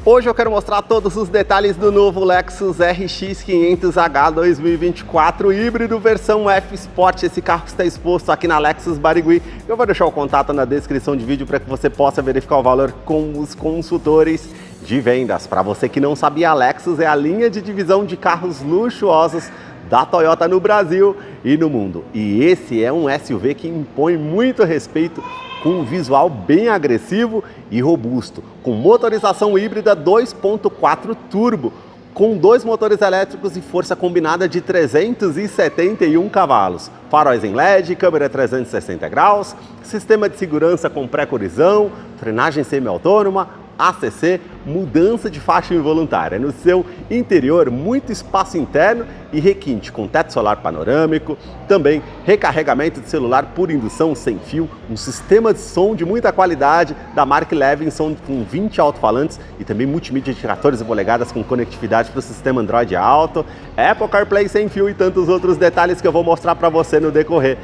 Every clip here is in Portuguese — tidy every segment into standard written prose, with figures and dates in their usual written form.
Hoje eu quero mostrar todos os detalhes do novo Lexus RX 500H 2024 híbrido versão F Sport. Esse carro está exposto aqui na Lexus Barigui. Eu vou deixar o contato na descrição de vídeo para que você possa verificar o valor com os consultores de vendas. Para você que não sabia, a Lexus é a linha de divisão de carros luxuosos da Toyota no Brasil e no mundo. E esse é um SUV que impõe muito respeito, com um visual bem agressivo e robusto, com motorização híbrida 2.4 turbo, com 2 motores elétricos e força combinada de 371 cavalos, faróis em LED, câmera 360 graus, sistema de segurança com pré-colisão, frenagem semi-autônoma, ACC, mudança de faixa involuntária. No seu interior, muito espaço interno e requinte, com teto solar panorâmico, também recarregamento de celular por indução sem fio, um sistema de som de muita qualidade da marca Levinson com 20 alto-falantes e também multimídia de 14 polegadas com conectividade para o sistema Android Auto, Apple CarPlay sem fio e tantos outros detalhes que eu vou mostrar para você no decorrer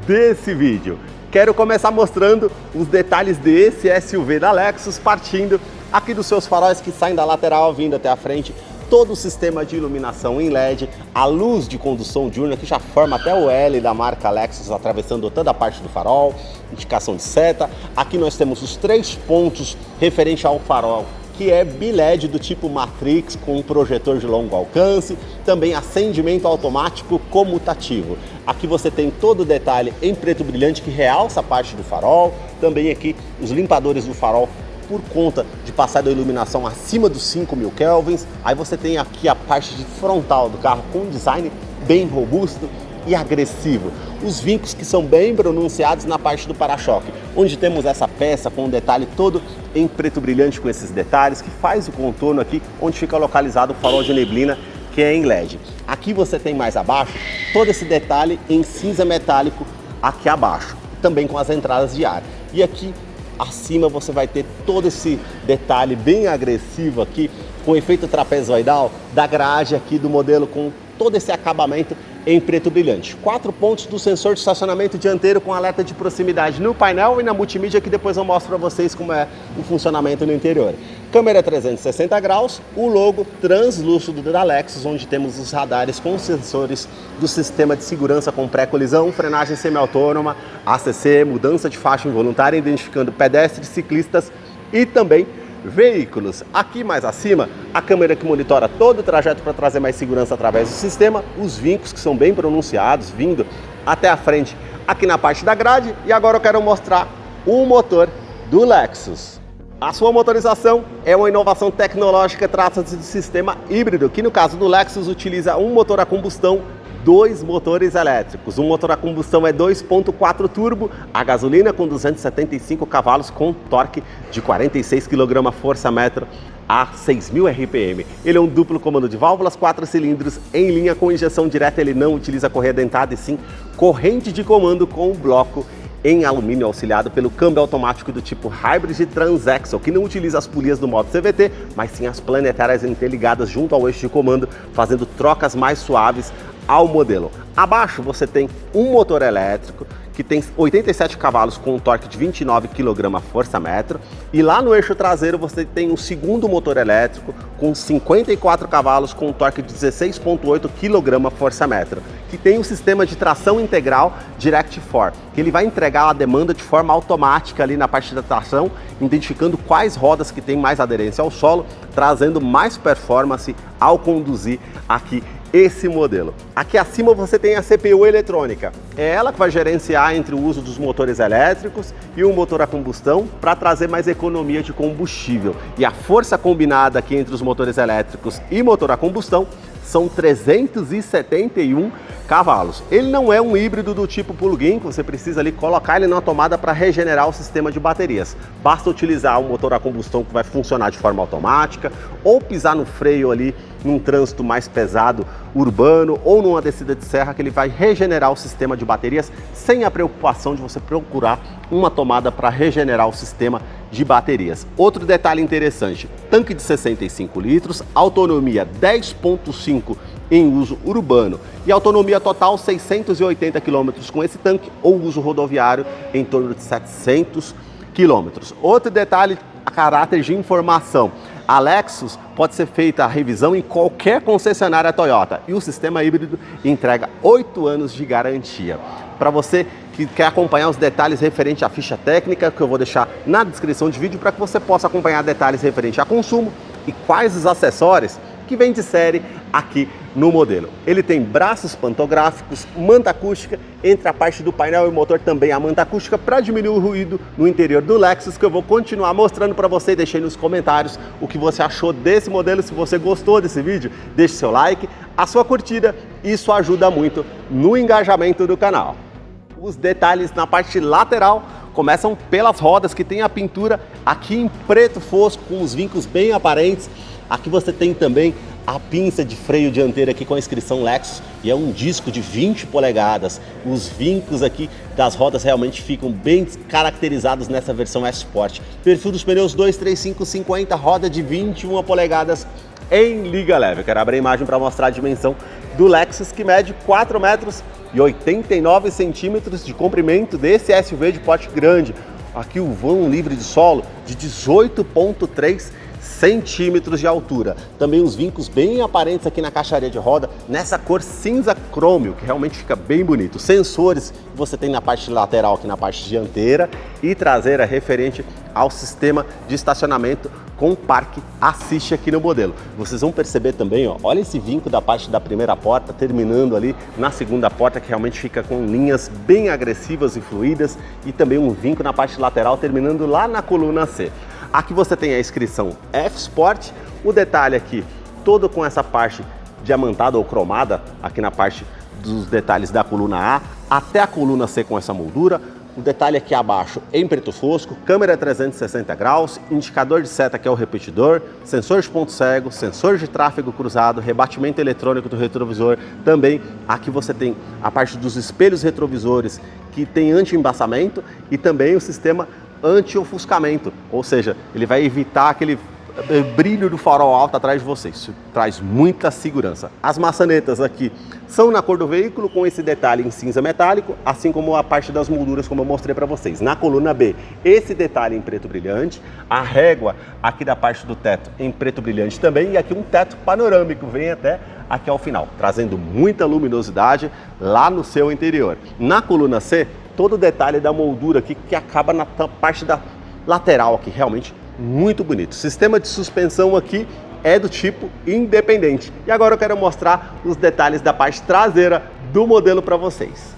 desse vídeo. Quero começar mostrando os detalhes desse SUV da Lexus, partindo aqui dos seus faróis que saem da lateral vindo até a frente, todo o sistema de iluminação em LED, a luz de condução diurna que já forma até o L da marca Lexus atravessando toda a parte do farol, indicação de seta. Aqui nós temos os 3 pontos referente ao farol, que é bi-LED do tipo Matrix com um projetor de longo alcance, também acendimento automático comutativo. Aqui você tem todo o detalhe em preto brilhante que realça a parte do farol, também aqui os limpadores do farol por conta de passar da iluminação acima dos 5.000 kelvins. Aí você tem aqui a parte de frontal do carro com um design bem robusto e agressivo. Os vincos que são bem pronunciados na parte do para-choque, onde temos essa peça com um detalhe todo em preto brilhante com esses detalhes, que faz o contorno aqui onde fica localizado o farol de neblina, que é em LED. Aqui você tem mais abaixo todo esse detalhe em cinza metálico aqui abaixo, também com as entradas de ar. E aqui acima você vai ter todo esse detalhe bem agressivo aqui, com efeito trapezoidal da grade aqui do modelo, com todo esse acabamento em preto brilhante. 4 pontos do sensor de estacionamento dianteiro com alerta de proximidade no painel e na multimídia, que depois eu mostro para vocês como é o funcionamento no interior. Câmera 360 graus, o logo translúcido da Lexus, onde temos os radares com sensores do sistema de segurança com pré-colisão, frenagem semi-autônoma, ACC, mudança de faixa involuntária, identificando pedestres, ciclistas e também veículos. Aqui mais acima, a câmera que monitora todo o trajeto para trazer mais segurança através do sistema, os vincos que são bem pronunciados, vindo até a frente aqui na parte da grade. E agora eu quero mostrar o motor do Lexus. A sua motorização é uma inovação tecnológica, trata-se do sistema híbrido, que no caso do Lexus utiliza um motor a combustão, 2 motores elétricos. Um motor a combustão é 2.4 turbo, a gasolina com 275 cavalos com torque de 46 kgfm a 6.000 RPM. Ele é um duplo comando de válvulas, 4 cilindros, em linha com injeção direta. Ele não utiliza correia dentada e sim corrente de comando com bloco em alumínio auxiliado pelo câmbio automático do tipo Hybrid Transaxle, que não utiliza as polias do modo CVT, mas sim as planetárias interligadas junto ao eixo de comando, fazendo trocas mais suaves ao modelo. Abaixo você tem um motor elétrico que tem 87 cavalos com um torque de 29 kgfm, e lá no eixo traseiro você tem um segundo motor elétrico com 54 cavalos com um torque de 16,8 kgfm, que tem um sistema de tração integral Direct4, que ele vai entregar a demanda de forma automática ali na parte da tração, identificando quais rodas que tem mais aderência ao solo, trazendo mais performance ao conduzir aqui esse modelo. Aqui acima você tem a CPU eletrônica. É ela que vai gerenciar entre o uso dos motores elétricos e o motor a combustão para trazer mais economia de combustível. E a força combinada aqui entre os motores elétricos e motor a combustão são 371 cavalos. Ele não é um híbrido do tipo plug-in, que você precisa ali colocar ele na tomada para regenerar o sistema de baterias. Basta utilizar um motor a combustão que vai funcionar de forma automática, ou pisar no freio ali num trânsito mais pesado urbano ou numa descida de serra, que ele vai regenerar o sistema de baterias sem a preocupação de você procurar uma tomada para regenerar o sistema de baterias. Outro detalhe interessante, tanque de 65 litros, autonomia 10,5 em uso urbano e autonomia total 680 km com esse tanque, ou uso rodoviário em torno de 700 km. Outro detalhe a caráter de informação, A Lexus pode ser feita a revisão em qualquer concessionária Toyota e o sistema híbrido entrega 8 anos de garantia. Para você que quer acompanhar os detalhes referente à ficha técnica, que eu vou deixar na descrição de vídeo para que você possa acompanhar detalhes referente a consumo e quais os acessórios que vem de série aqui no modelo. Ele tem braços pantográficos, manta acústica, entre a parte do painel e motor também a manta acústica para diminuir o ruído no interior do Lexus, que eu vou continuar mostrando para você. Deixei nos comentários o que você achou desse modelo. Se você gostou desse vídeo, deixe seu like, a sua curtida, isso ajuda muito no engajamento do canal. Os detalhes na parte lateral começam pelas rodas, que tem a pintura aqui em preto fosco com os vincos bem aparentes. Aqui você tem também a pinça de freio dianteiro aqui com a inscrição Lexus e é um disco de 20 polegadas. Os vincos aqui das rodas realmente ficam bem caracterizados nessa versão S-Sport. Perfil dos pneus 235/50, roda de 21 polegadas em liga leve. Eu quero abrir a imagem para mostrar a dimensão do Lexus, que mede 4 metros e 89 centímetros de comprimento desse SUV de porte grande. Aqui o vão livre de solo de 18,3 centímetros de altura. Também os vincos bem aparentes aqui na caixaria de roda, nessa cor cinza crômio, que realmente fica bem bonito. Sensores que você tem na parte lateral, aqui na parte dianteira e traseira, referente ao sistema de estacionamento com Park Assist aqui no modelo. Vocês vão perceber também, ó, olha esse vinco da parte da primeira porta, terminando ali na segunda porta, que realmente fica com linhas bem agressivas e fluídas, e também um vinco na parte lateral, terminando lá na coluna C. Aqui você tem a inscrição F-Sport, o detalhe aqui todo com essa parte diamantada ou cromada, aqui na parte dos detalhes da coluna A até a coluna C com essa moldura. O detalhe aqui abaixo em preto fosco, câmera 360 graus, indicador de seta que é o repetidor, sensor de ponto cego, sensor de tráfego cruzado, rebatimento eletrônico do retrovisor. Também aqui você tem a parte dos espelhos retrovisores que tem anti-embaçamento e também o sistema anti-ofuscamento, ou seja, ele vai evitar aquele brilho do farol alto atrás de você. Isso traz muita segurança. As maçanetas aqui são na cor do veículo, com esse detalhe em cinza metálico, assim como a parte das molduras, como eu mostrei para vocês. Na coluna B, esse detalhe em preto brilhante, a régua aqui da parte do teto em preto brilhante também, e aqui um teto panorâmico, vem até aqui ao final, trazendo muita luminosidade lá no seu interior. Na coluna C, todo o detalhe da moldura aqui que acaba na parte da lateral aqui, realmente muito bonito. O sistema de suspensão aqui é do tipo independente. E agora eu quero mostrar os detalhes da parte traseira do modelo para vocês.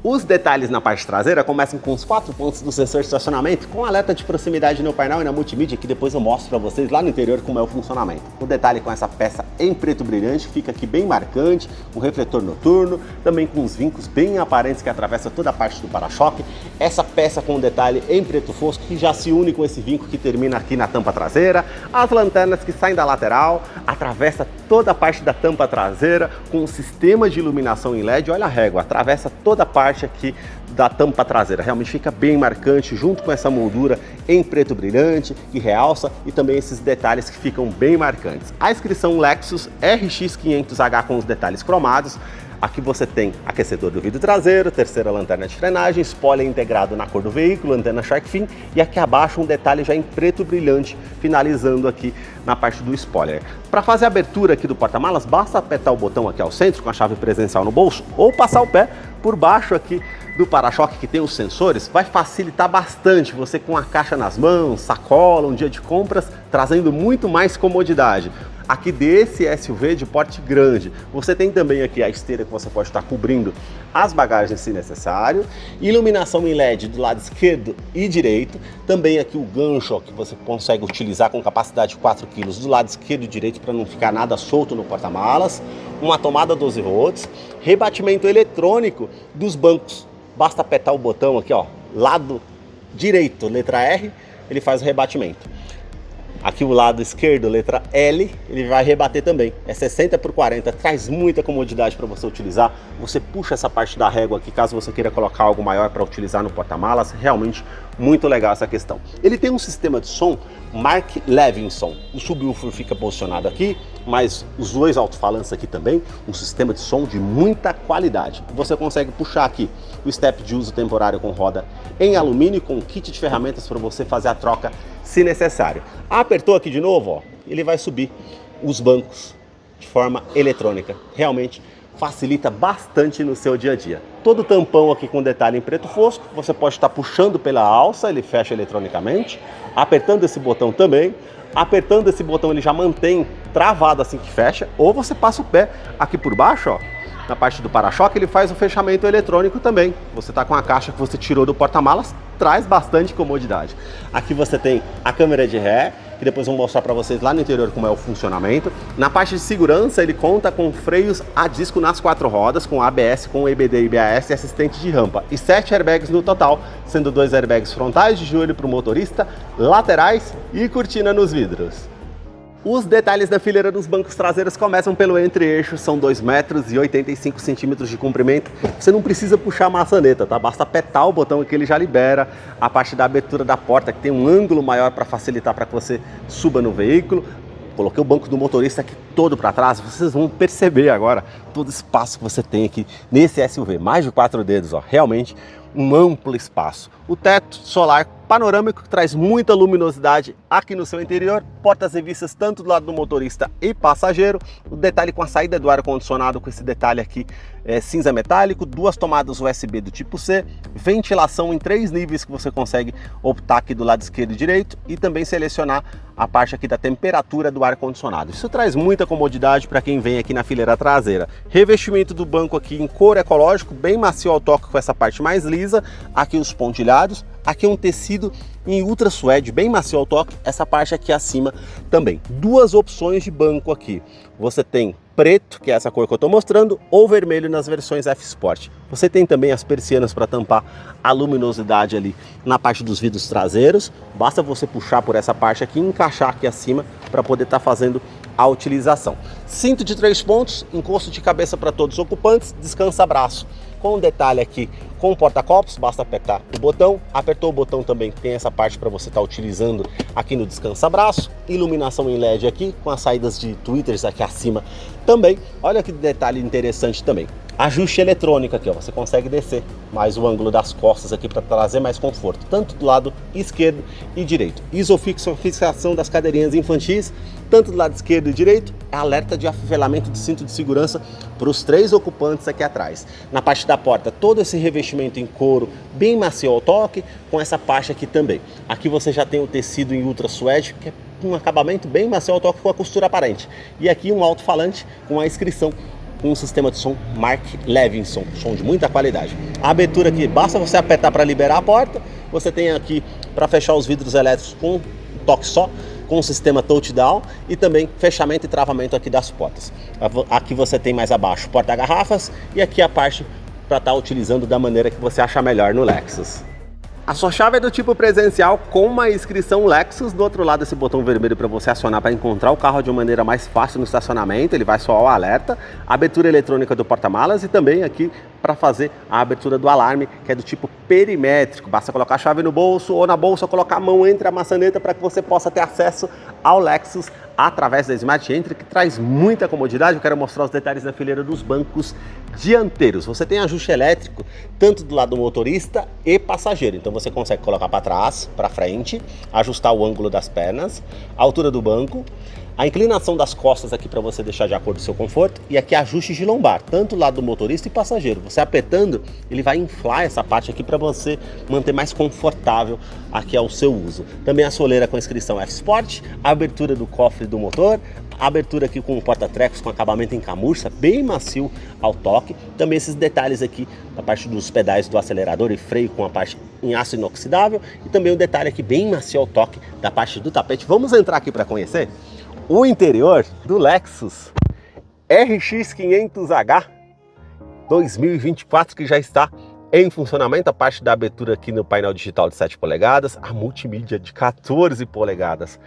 Os detalhes na parte traseira começam com os 4 pontos do sensor de estacionamento, com alerta de proximidade no painel e na multimídia, que depois eu mostro para vocês lá no interior como é o funcionamento. O detalhe com essa peça em preto brilhante, fica aqui bem marcante, o refletor noturno, também com os vincos bem aparentes que atravessam toda a parte do para-choque. Essa peça com o detalhe em preto fosco, que já se une com esse vinco que termina aqui na tampa traseira. As lanternas que saem da lateral, atravessa toda a parte da tampa traseira, com o sistema de iluminação em LED. Olha a régua, atravessa toda a parte aqui da tampa traseira, realmente fica bem marcante, junto com essa moldura em preto brilhante que realça, e também esses detalhes que ficam bem marcantes. A inscrição Lexus RX500H com os detalhes cromados. Aqui você tem aquecedor do vidro traseiro, terceira lanterna de frenagem, spoiler integrado na cor do veículo, antena Shark Fin, e aqui abaixo um detalhe já em preto brilhante, finalizando aqui na parte do spoiler. Para fazer a abertura aqui do porta-malas, basta apertar o botão aqui ao centro com a chave presencial no bolso, ou passar o pé por baixo aqui do para-choque que tem os sensores. Vai facilitar bastante você com a caixa nas mãos, sacola, um dia de compras, trazendo muito mais comodidade. Aqui desse SUV de porte grande, você tem também aqui a esteira que você pode estar cobrindo as bagagens se necessário, iluminação em LED do lado esquerdo e direito, também aqui o gancho que você consegue utilizar com capacidade de 4 kg do lado esquerdo e direito para não ficar nada solto no porta-malas, uma tomada 12 volts, rebatimento eletrônico dos bancos, basta apertar o botão aqui, ó, lado direito, letra R, ele faz o rebatimento. Aqui o lado esquerdo, letra L, ele vai rebater também. É 60/40, traz muita comodidade para você utilizar. Você puxa essa parte da régua aqui, caso você queira colocar algo maior para utilizar no porta-malas. Realmente muito legal essa questão. Ele tem um sistema de som Mark Levinson. O subwoofer fica posicionado aqui, mas os dois alto-falantes aqui também. Um sistema de som de muita qualidade. Você consegue puxar aqui o step de uso temporário com roda em alumínio, com kit de ferramentas para você fazer a troca se necessário. Apertou aqui de novo, ó, ele vai subir os bancos de forma eletrônica. Realmente facilita bastante no seu dia a dia. Todo tampão aqui com detalhe em preto fosco, você pode estar puxando pela alça, ele fecha eletronicamente, apertando esse botão também. Apertando esse botão ele já mantém travado assim que fecha, ou você passa o pé aqui por baixo, ó, na parte do para-choque, ele faz o fechamento eletrônico também. Você está com a caixa que você tirou do porta-malas, traz bastante comodidade. Aqui você tem a câmera de ré, que depois eu vou mostrar para vocês lá no interior como é o funcionamento. Na parte de segurança, ele conta com freios a disco nas 4 rodas, com ABS, com EBD, IBAS e assistente de rampa. E 7 airbags no total, sendo 2 airbags frontais de joelho para o motorista, laterais e cortina nos vidros. Os detalhes da fileira dos bancos traseiros começam pelo entre-eixo, são 2,85 metros de comprimento. Você não precisa puxar a maçaneta, tá? Basta apertar o botão que ele já libera a parte da abertura da porta, que tem um ângulo maior para facilitar para que você suba no veículo. Coloquei o banco do motorista aqui todo para trás, vocês vão perceber agora todo o espaço que você tem aqui nesse SUV, mais de 4 dedos, ó, realmente um amplo espaço. O teto solar panorâmico que traz muita luminosidade aqui no seu interior, portas revistas tanto do lado do motorista e passageiro, o detalhe com a saída do ar-condicionado com esse detalhe aqui cinza metálico, 2 tomadas USB do tipo C, ventilação em 3 níveis que você consegue optar aqui do lado esquerdo e direito e também selecionar a parte aqui da temperatura do ar-condicionado. Isso traz muita comodidade para quem vem aqui na fileira traseira. Revestimento do banco aqui em couro ecológico, bem macio ao toque com essa parte mais lisa, aqui os pontilhados, aqui é um tecido em ultra suede, bem macio ao toque, essa parte aqui acima também. 2 opções de banco aqui, você tem preto, que é essa cor que eu estou mostrando, ou vermelho nas versões F Sport. Você tem também as persianas para tampar a luminosidade ali na parte dos vidros traseiros, basta você puxar por essa parte aqui e encaixar aqui acima para poder estar fazendo a utilização. Cinto de 3 pontos, encosto de cabeça para todos os ocupantes, descansa-braço. Com um detalhe aqui com o porta-copos, basta apertar o botão. Apertou o botão também, tem essa parte para você estar utilizando aqui no descansa-braço. Iluminação em LED aqui, com as saídas de tweeters aqui acima também. Olha que detalhe interessante também. Ajuste eletrônico aqui, ó, você consegue descer mais o ângulo das costas aqui para trazer mais conforto, tanto do lado esquerdo e direito. Isofixação das cadeirinhas infantis, tanto do lado esquerdo e direito, alerta de afivelamento de cinto de segurança para os 3 ocupantes aqui atrás. Na parte da porta, todo esse revestimento em couro, bem macio ao toque, com essa parte aqui também. Aqui você já tem o tecido em ultra suede, que é um acabamento bem macio ao toque com a costura aparente. E aqui um alto-falante com a inscrição com um sistema de som Mark Levinson, som de muita qualidade. A abertura aqui, basta você apertar para liberar a porta, você tem aqui para fechar os vidros elétricos com um toque só, com o sistema touchdown e também fechamento e travamento aqui das portas. Aqui você tem mais abaixo porta-garrafas e aqui a parte para estar utilizando da maneira que você acha melhor no Lexus. A sua chave é do tipo presencial com uma inscrição Lexus, do outro lado esse botão vermelho para você acionar para encontrar o carro de uma maneira mais fácil no estacionamento, ele vai soar o alerta, abertura eletrônica do porta-malas e também aqui para fazer a abertura do alarme, que é do tipo perimétrico, basta colocar a chave no bolso ou na bolsa, colocar a mão entre a maçaneta para que você possa ter acesso ao Lexus através da Smart Entry, que traz muita comodidade. Eu quero mostrar os detalhes da fileira dos bancos dianteiros. Você tem ajuste elétrico tanto do lado do motorista e passageiro, então você consegue colocar para trás, para frente, ajustar o ângulo das pernas, a altura do banco, a inclinação das costas aqui para você deixar de acordo com o seu conforto, e aqui ajustes de lombar, tanto do lado do motorista e passageiro. Você apertando, ele vai inflar essa parte aqui para você manter mais confortável aqui ao seu uso. Também a soleira com inscrição F Sport, a abertura do cofre do motor, a abertura aqui com o porta-trecos com acabamento em camurça, bem macio ao toque. Também esses detalhes aqui da parte dos pedais do acelerador e freio com a parte em aço inoxidável, e também um detalhe aqui bem macio ao toque da parte do tapete. Vamos entrar aqui para conhecer o interior do Lexus RX 500H 2024, que já está em funcionamento. A parte da abertura aqui no painel digital de 7 polegadas, a multimídia de 14 polegadas,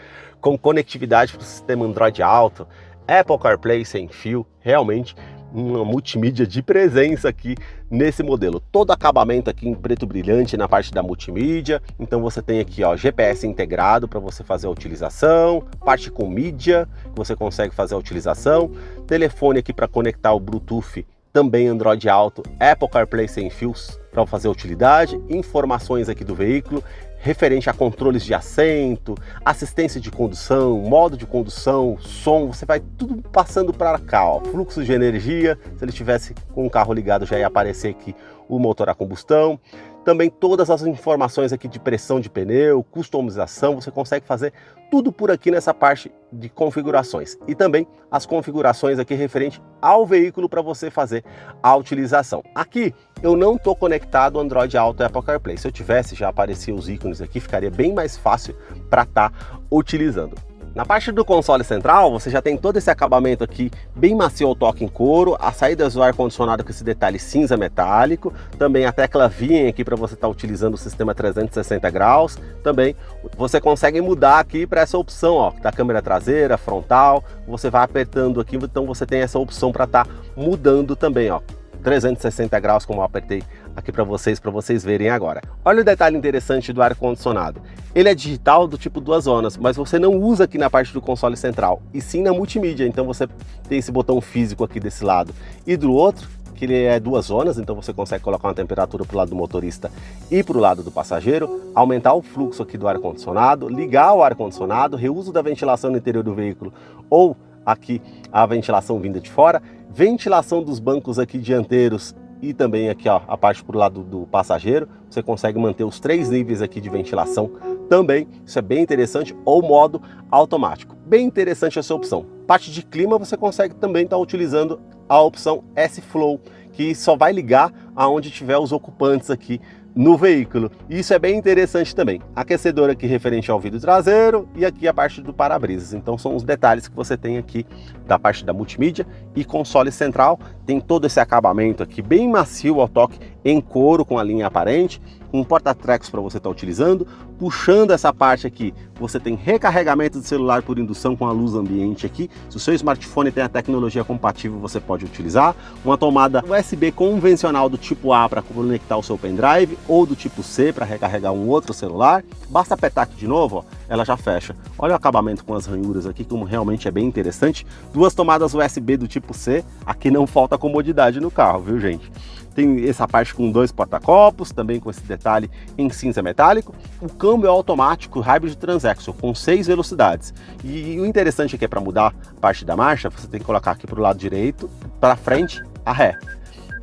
com conectividade para o sistema Android Auto, Apple CarPlay sem fio, realmente uma multimídia de presença aqui nesse modelo. Todo acabamento aqui em preto brilhante na parte da multimídia, então você tem aqui, ó, GPS integrado para você fazer a utilização, parte com mídia, que você consegue fazer a utilização, telefone aqui para conectar o Bluetooth, também Android Auto, Apple CarPlay sem fios para fazer a utilidade, informações aqui do veículo, referente a controles de assento, assistência de condução, modo de condução, som, você vai tudo passando para cá, ó. Fluxo de energia, se ele estivesse com o carro ligado já ia aparecer aqui o motor a combustão. Também todas as informações aqui de pressão de pneu, customização, você consegue fazer tudo por aqui nessa parte de configurações. E também as configurações aqui referente ao veículo para você fazer a utilização. Aqui eu não estou conectado Android Auto e Apple CarPlay. Se eu tivesse, já apareciam os ícones aqui, ficaria bem mais fácil para estar utilizando. Na parte do console central, você já tem todo esse acabamento aqui, bem macio ao toque em couro, as saídas do ar-condicionado com esse detalhe cinza metálico, também a tecla VIN aqui para você estar utilizando o sistema 360 graus, também você consegue mudar aqui para essa opção, ó, da câmera traseira, frontal, você vai apertando aqui, então você tem essa opção para estar mudando também, ó, 360 graus, como eu apertei aqui para vocês verem agora. Olha o detalhe interessante do ar-condicionado. Ele é digital do tipo 2 zonas, mas você não usa aqui na parte do console central, e sim na multimídia. Então você tem esse botão físico aqui desse lado e do outro, que ele é 2 zonas, então você consegue colocar uma temperatura para o lado do motorista e para o lado do passageiro, aumentar o fluxo aqui do ar-condicionado, ligar o ar-condicionado, reuso da ventilação no interior do veículo ou aqui a ventilação vinda de fora, ventilação dos bancos aqui dianteiros e também aqui, ó, a parte para o lado do passageiro, você consegue manter os 3 níveis aqui de ventilação também, isso é bem interessante, ou modo automático. Bem interessante essa opção. Parte de clima você consegue também estar utilizando a opção S-Flow, que só vai ligar aonde tiver os ocupantes aqui no veículo. Isso é bem interessante também. Aquecedor aqui referente ao vidro traseiro e aqui a parte do para-brisas. Então são os detalhes que você tem aqui da parte da multimídia e console central. Tem todo esse acabamento aqui bem macio ao toque em couro com a linha aparente, um porta-trecos para você estar utilizando. Puxando essa parte aqui, você tem recarregamento de celular por indução com a luz ambiente aqui. Se o seu smartphone tem a tecnologia compatível, você pode utilizar. Uma tomada USB convencional do tipo A para conectar o seu pendrive, ou do tipo C para recarregar um outro celular. Basta apertar aqui de novo, ó, ela já fecha. Olha o acabamento com as ranhuras aqui, como realmente é bem interessante. 2 tomadas USB do tipo C, aqui não falta comodidade no carro, viu gente? Tem essa parte com 2 porta-copos, também com esse detalhe em cinza metálico. O câmbio é automático Hybrid Transaxle com 6 velocidades. E o interessante aqui é para mudar a parte da marcha, você tem que colocar aqui para o lado direito, para frente, a ré.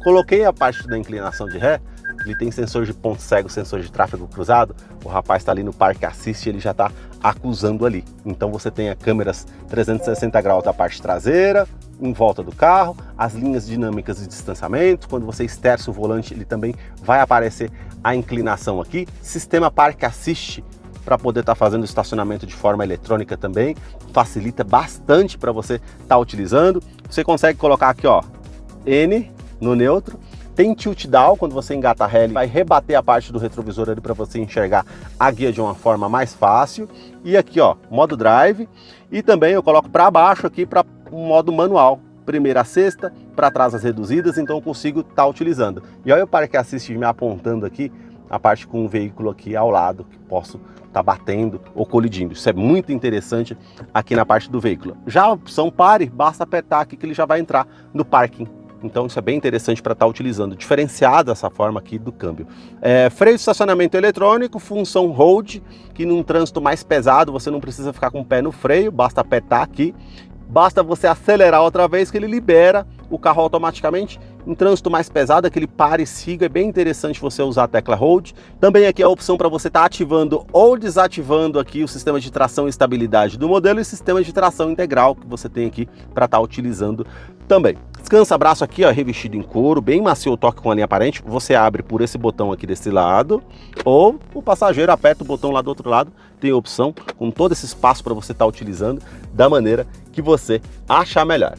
Coloquei a parte da inclinação de ré, ele tem sensor de ponto cego, sensor de tráfego cruzado. O rapaz está ali no Parque Assist, ele já está acusando ali. Então você tem as câmeras 360 graus da parte traseira, em volta do carro, as linhas dinâmicas de distanciamento. Quando você esterça o volante, ele também vai aparecer a inclinação aqui. Sistema Parque Assist para poder estar fazendo estacionamento de forma eletrônica também. Facilita bastante para você estar utilizando. Você consegue colocar aqui, ó, N no neutro. Tem tilt down, quando você engata a ré, ele vai rebater a parte do retrovisor ali para você enxergar a guia de uma forma mais fácil. E aqui, ó, modo drive. E também eu coloco para baixo aqui para um modo manual. Primeira a sexta, para trás as reduzidas, então eu consigo estar utilizando. E olha o Parque Assist me apontando aqui a parte com o veículo aqui ao lado, que posso estar batendo ou colidindo. Isso é muito interessante aqui na parte do veículo. Já a opção pare, basta apertar aqui que ele já vai entrar no parking. Então isso é bem interessante para estar utilizando, diferenciado dessa forma aqui do câmbio. Freio de estacionamento eletrônico, função hold, que num trânsito mais pesado você não precisa ficar com o pé no freio, basta apertar aqui. Basta você acelerar outra vez que ele libera o carro automaticamente. Em trânsito mais pesado, aquele pare e siga, é bem interessante você usar a tecla Hold. Também aqui a opção para você estar ativando ou desativando aqui o sistema de tração e estabilidade do modelo e o sistema de tração integral que você tem aqui para estar utilizando também. Descansa-braço aqui, ó, revestido em couro, bem macio o toque com a linha aparente. Você abre por esse botão aqui desse lado, ou o passageiro aperta o botão lá do outro lado. Tem a opção com todo esse espaço para você estar utilizando da maneira que você achar melhor.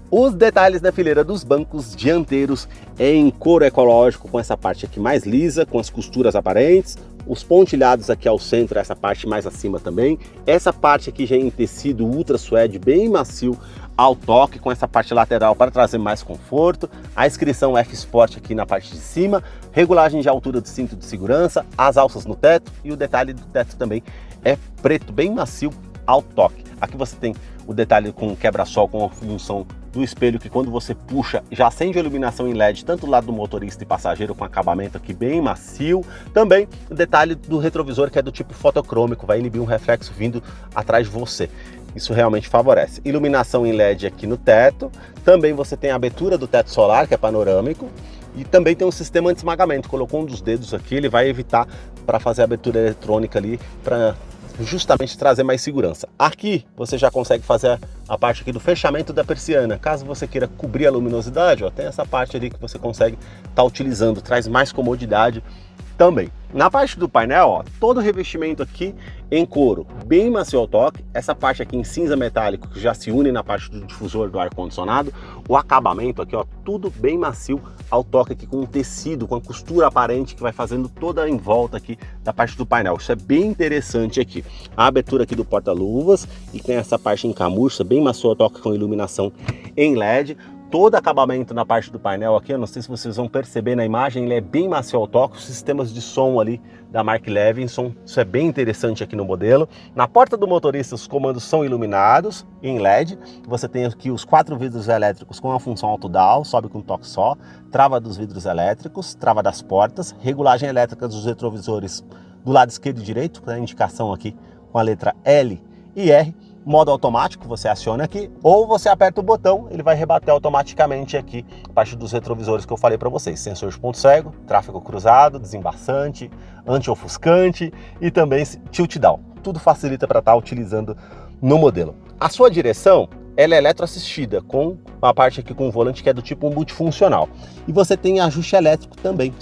Os detalhes da fileira dos bancos dianteiros é em couro ecológico, com essa parte aqui mais lisa, com as costuras aparentes, os pontilhados aqui ao centro, essa parte mais acima também. Essa parte aqui já é em tecido ultra suede, bem macio ao toque, com essa parte lateral para trazer mais conforto. A inscrição F-Sport aqui na parte de cima, regulagem de altura do cinto de segurança, as alças no teto e o detalhe do teto também é preto, bem macio ao toque. Aqui você tem o detalhe com quebra-sol com a função do espelho que quando você puxa já acende a iluminação em LED, tanto do lado do motorista e passageiro, com acabamento aqui bem macio. Também o detalhe do retrovisor, que é do tipo fotocrômico, vai inibir um reflexo vindo atrás de você. Isso realmente favorece. Iluminação em LED aqui no teto. Também você tem a abertura do teto solar, que é panorâmico. E também tem um sistema anti-esmagamento. Colocou um dos dedos aqui, ele vai evitar para fazer a abertura eletrônica ali, para justamente trazer mais segurança. Aqui você já consegue fazer a parte aqui do fechamento da persiana. Caso você queira cobrir a luminosidade, ó, tem essa parte ali que você consegue estar utilizando, traz mais comodidade também. Na parte do painel, ó, todo o revestimento aqui em couro, bem macio ao toque. Essa parte aqui em cinza metálico, que já se une na parte do difusor do ar-condicionado. O acabamento aqui, ó, tudo bem macio ao toque aqui, com um tecido, com a costura aparente que vai fazendo toda em volta aqui da parte do painel. Isso é bem interessante aqui. A abertura aqui do porta-luvas, e tem essa parte em camurça, bem macio ao toque, com iluminação em LED. Todo acabamento na parte do painel aqui, eu não sei se vocês vão perceber na imagem, ele é bem macio ao toque, os sistemas de som ali da marca Levinson, isso é bem interessante aqui no modelo. Na porta do motorista os comandos são iluminados em LED, você tem aqui os 4 vidros elétricos com a função auto-down, sobe com um toque só, trava dos vidros elétricos, trava das portas, regulagem elétrica dos retrovisores do lado esquerdo e direito, com a indicação aqui com a letra L e R. Modo automático, você aciona aqui, ou você aperta o botão, ele vai rebater automaticamente aqui a parte dos retrovisores que eu falei para vocês. Sensor de ponto cego, tráfego cruzado, desembaçante, anti-ofuscante e também tilt down. Tudo facilita para estar utilizando no modelo. A sua direção, ela é eletroassistida, com a parte aqui com o volante que é do tipo multifuncional. E você tem ajuste elétrico também.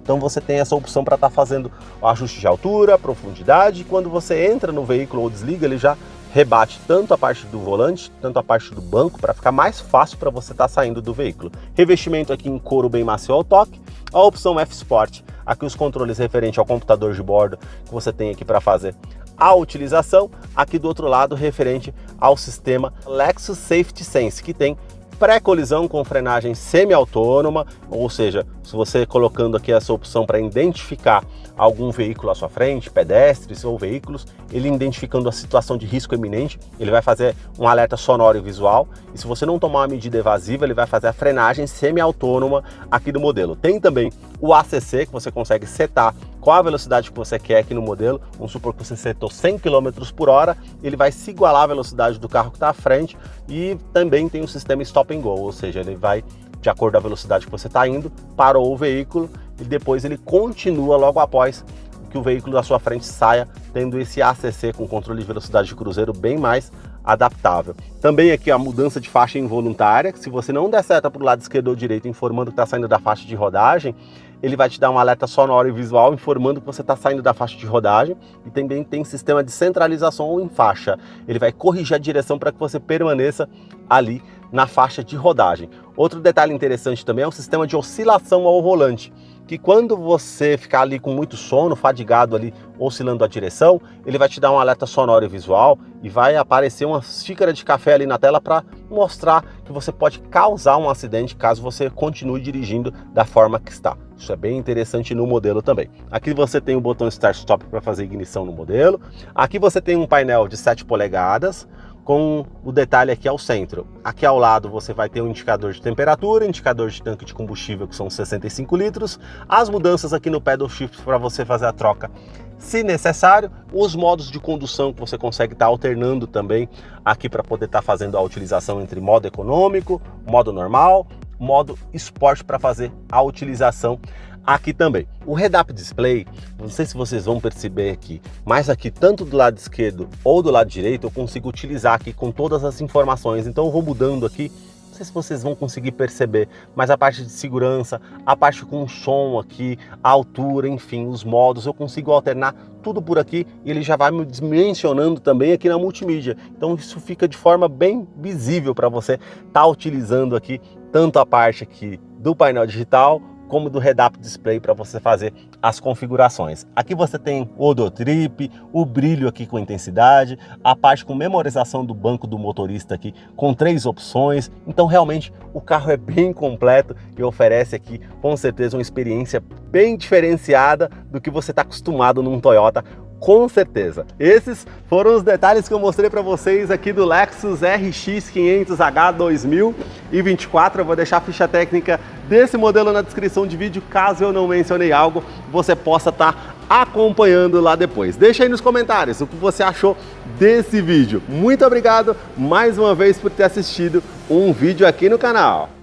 Então você tem essa opção para estar fazendo o ajuste de altura, profundidade. E quando você entra no veículo ou desliga, ele já rebate tanto a parte do volante, tanto a parte do banco, para ficar mais fácil para você estar saindo do veículo. Revestimento aqui em couro bem macio ao toque. A opção F-Sport, aqui os controles referentes ao computador de bordo que você tem aqui para fazer a utilização. Aqui do outro lado, referente ao sistema Lexus Safety Sense, que tem pré-colisão com frenagem semi-autônoma, ou seja, se você colocando aqui essa opção para identificar algum veículo à sua frente, pedestres ou veículos, ele identificando a situação de risco iminente, ele vai fazer um alerta sonoro e visual, e se você não tomar uma medida evasiva, ele vai fazer a frenagem semi-autônoma aqui do modelo. Tem também o ACC, que você consegue setar qual a velocidade que você quer aqui no modelo. Vamos supor que você setou 100 km por hora, ele vai se igualar à velocidade do carro que está à frente, e também tem o sistema Stop and Go, ou seja, ele vai, de acordo com a velocidade que você está indo, parou o veículo e depois ele continua logo após que o veículo da sua frente saia, tendo esse ACC com controle de velocidade de cruzeiro bem mais adaptável. Também aqui a mudança de faixa involuntária, que se você não der seta para o lado esquerdo ou direito, informando que está saindo da faixa de rodagem, ele vai te dar um alerta sonoro e visual informando que você está saindo da faixa de rodagem. E também tem sistema de centralização em faixa, ele vai corrigir a direção para que você permaneça ali na faixa de rodagem. Outro detalhe interessante também é o sistema de oscilação ao volante, que quando você ficar ali com muito sono, fadigado ali, oscilando a direção, ele vai te dar um alerta sonoro e visual e vai aparecer uma xícara de café ali na tela para mostrar que você pode causar um acidente caso você continue dirigindo da forma que está. Isso é bem interessante no modelo também. Aqui você tem o botão Start Stop para fazer ignição no modelo. Aqui você tem um painel de 7 polegadas, com o detalhe aqui ao centro. Aqui ao lado você vai ter um indicador de temperatura, indicador de tanque de combustível, que são 65 litros, as mudanças aqui no pedal shift para você fazer a troca se necessário, os modos de condução que você consegue estar alternando também aqui para poder estar fazendo a utilização entre modo econômico, modo normal, modo esporte para fazer a utilização aqui também. O head-up display, não sei se vocês vão perceber aqui, mas aqui tanto do lado esquerdo ou do lado direito eu consigo utilizar aqui com todas as informações. Então eu vou mudando aqui, não sei se vocês vão conseguir perceber, mas a parte de segurança, a parte com o som aqui, a altura, enfim, os modos, eu consigo alternar tudo por aqui e ele já vai me mencionando também aqui na multimídia. Então isso fica de forma bem visível para você estar utilizando aqui tanto a parte aqui do painel digital como do head-up display para você fazer as configurações. Aqui você tem o odotrip, o brilho aqui com intensidade, a parte com memorização do banco do motorista aqui com 3 opções. Então realmente o carro é bem completo e oferece aqui com certeza uma experiência bem diferenciada do que você está acostumado num Toyota Com certeza. Esses foram os detalhes que eu mostrei para vocês aqui do Lexus RX 500H 2024. Eu vou deixar a ficha técnica desse modelo na descrição de vídeo, caso eu não mencionei algo, você possa estar acompanhando lá depois. Deixa aí nos comentários o que você achou desse vídeo. Muito obrigado mais uma vez por ter assistido um vídeo aqui no canal.